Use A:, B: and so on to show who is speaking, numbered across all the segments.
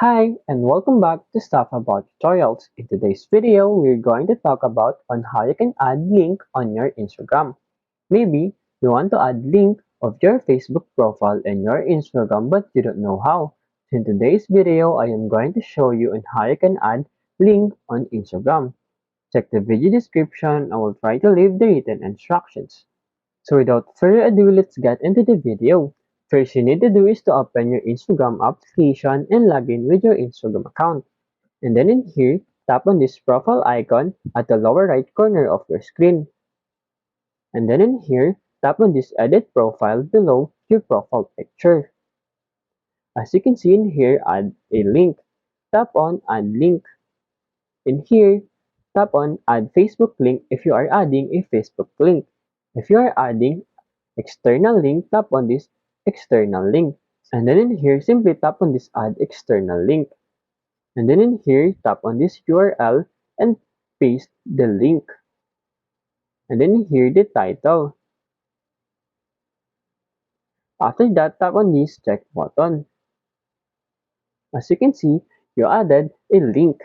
A: Hi, and welcome back to Stuff About Tutorials. In today's video, we're going to talk about on how you can add link on your Instagram. Maybe you want to add link of your Facebook profile in your Instagram but you don't know how. So in today's video, I am going to show you on how you can add link on Instagram. Check the video description. I will try to leave the written instructions. So without further ado, let's get into the video. First you need to do is to open your Instagram application and log in with your Instagram account. And then in here, tap on this profile icon at the lower right corner of your screen. And then in here, tap on this edit profile below your profile picture. As you can see in here, add a link. Tap on add link. In here, tap on add Facebook link if you are adding a Facebook link. If you are adding external link, tap on this external link. And then in here, simply tap on this add external link. And then in here, tap on this URL and paste the link. And then here, the title. After that, tap on this check button. As you can see, you added a link.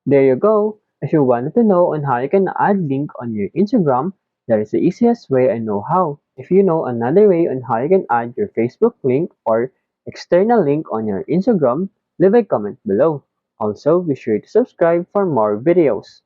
A: There you go. If you wanted to know on how you can add link on your Instagram, that is the easiest way I know how. If you know another way on how you can add your Facebook link or external link on your Instagram, leave a comment below. Also, be sure to subscribe for more videos.